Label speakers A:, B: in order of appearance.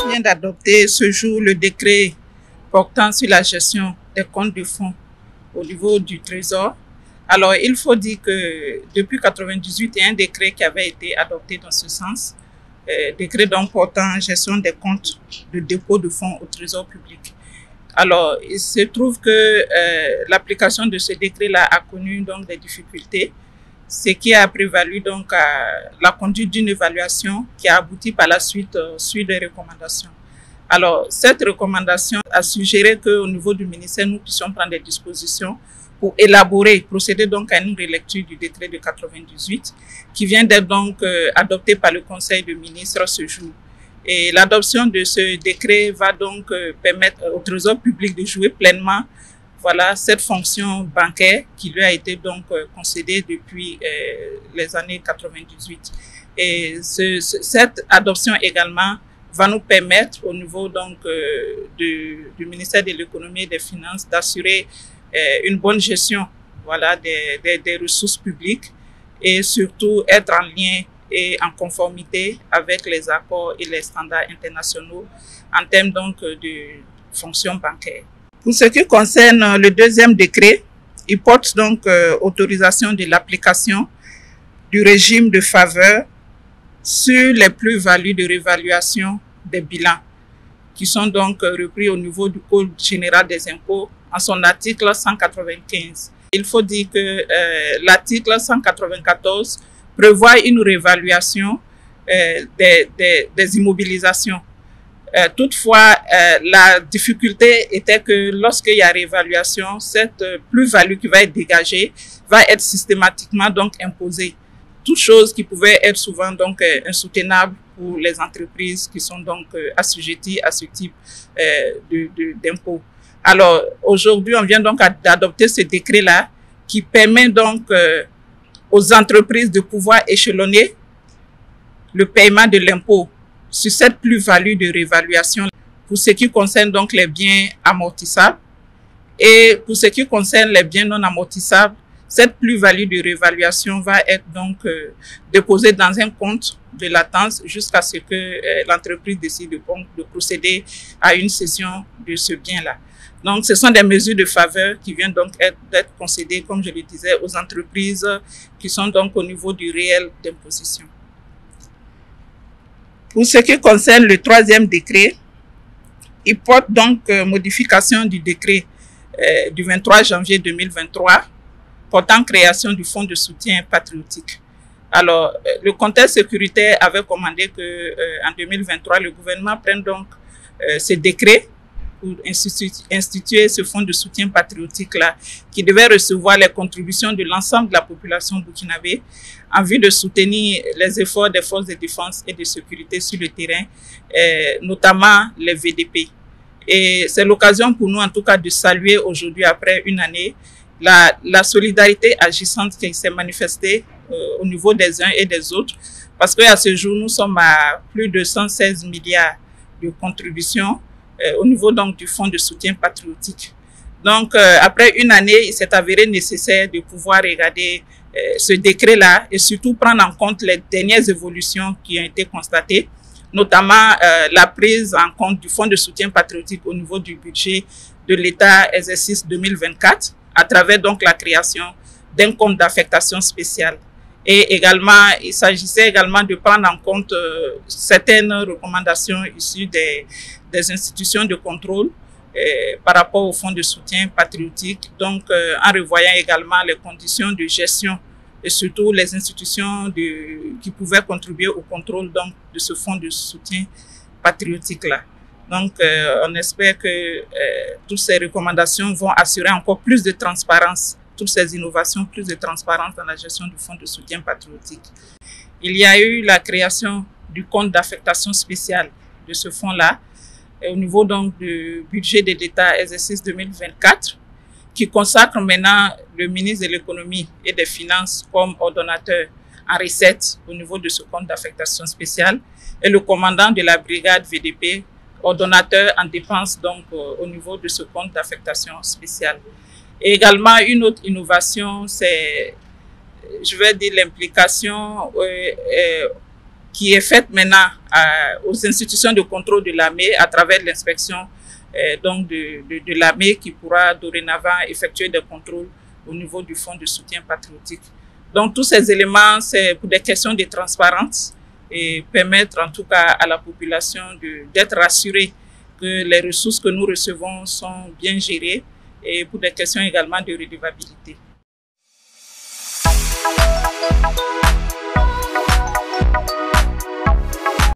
A: Vient d'adopter ce jour le décret portant sur la gestion des comptes de fonds au niveau du Trésor. Alors, il faut dire que depuis 1998, il y a un décret qui avait été adopté dans ce sens, décret donc portant gestion des comptes de dépôt de fonds au Trésor public. Alors, il se trouve que l'application de ce décret-là a connu donc des difficultés, ce qui a prévalu donc à la conduite d'une évaluation qui a abouti par la suite sur des recommandations. Alors, cette recommandation a suggéré qu'au niveau du ministère, nous puissions prendre des dispositions pour élaborer, procéder donc à une relecture du décret de 1998 qui vient d'être donc adopté par le Conseil des ministres ce jour. Et l'adoption de ce décret va donc permettre au Trésor public de jouer pleinement cette fonction bancaire qui lui a été donc concédée depuis les années 1998. Et cette adoption également va nous permettre au niveau donc du ministère de l'économie et des finances d'assurer une bonne gestion des ressources publiques et surtout être en lien et en conformité avec les accords et les standards internationaux en termes donc de fonction bancaire. Pour ce qui concerne le deuxième décret, il porte donc autorisation de l'application du régime de faveur sur les plus-values de réévaluation des bilans qui sont donc repris au niveau du Code général des impôts en son article 195. Il faut dire que l'article 194 prévoit une réévaluation des immobilisations. Toutefois, la difficulté était que lorsqu'il y a réévaluation, cette plus-value qui va être dégagée va être systématiquement donc imposée. Toute chose qui pouvait être souvent donc insoutenable pour les entreprises qui sont donc assujetties à ce type d'impôt. Alors aujourd'hui, on vient donc d'adopter ce décret-là qui permet donc aux entreprises de pouvoir échelonner le paiement de l'impôt sur cette plus-value de réévaluation pour ce qui concerne donc les biens amortissables. Et pour ce qui concerne les biens non amortissables, cette plus-value de réévaluation va être donc déposée dans un compte de latence jusqu'à ce que l'entreprise décide de procéder à une cession de ce bien-là. Donc, ce sont des mesures de faveur qui viennent donc d'être concédées, comme je le disais, aux entreprises qui sont donc au niveau du réel d'imposition. Pour ce qui concerne le troisième décret, il porte donc modification du décret du 23 janvier 2023 portant création du fonds de soutien patriotique. Alors, le contexte sécuritaire avait commandé qu'en 2023, le gouvernement prenne donc ce décret pour instituer ce fonds de soutien patriotique-là, qui devait recevoir les contributions de l'ensemble de la population burkinabé en vue de soutenir les efforts des forces de défense et de sécurité sur le terrain, notamment les VDP. Et c'est l'occasion pour nous, en tout cas, de saluer aujourd'hui, après une année, la solidarité agissante qui s'est manifestée au niveau des uns et des autres, parce qu'à ce jour, nous sommes à plus de 116 milliards de contributions au niveau donc du fonds de soutien patriotique. Donc, après une année, il s'est avéré nécessaire de pouvoir regarder ce décret-là et surtout prendre en compte les dernières évolutions qui ont été constatées, notamment la prise en compte du fonds de soutien patriotique au niveau du budget de l'État exercice 2024, à travers donc la création d'un compte d'affectation spéciale. Et également, il s'agissait également de prendre en compte certaines recommandations issues des institutions de contrôle par rapport au fonds de soutien patriotique, donc en revoyant également les conditions de gestion et surtout les institutions qui pouvaient contribuer au contrôle donc, de ce fonds de soutien patriotique-là. Donc, on espère que toutes ces recommandations vont assurer encore plus de transparence, toutes ces innovations, plus de transparence dans la gestion du fonds de soutien patriotique. Il y a eu la création du compte d'affectation spéciale de ce fonds-là, au niveau donc du budget de l'État exercice 2024, qui consacre maintenant le ministre de l'économie et des finances comme ordonnateur en recettes au niveau de ce compte d'affectation spéciale et le commandant de la brigade VDP, ordonnateur en dépenses donc au niveau de ce compte d'affectation spéciale. Et également, une autre innovation, c'est, je vais dire, l'implication qui est faite maintenant aux institutions de contrôle de l'armée à travers l'inspection donc de l'armée qui pourra dorénavant effectuer des contrôles au niveau du Fonds de soutien patriotique. Donc tous ces éléments, c'est pour des questions de transparence et permettre en tout cas à la population d'être rassurée que les ressources que nous recevons sont bien gérées et pour des questions également de redevabilité.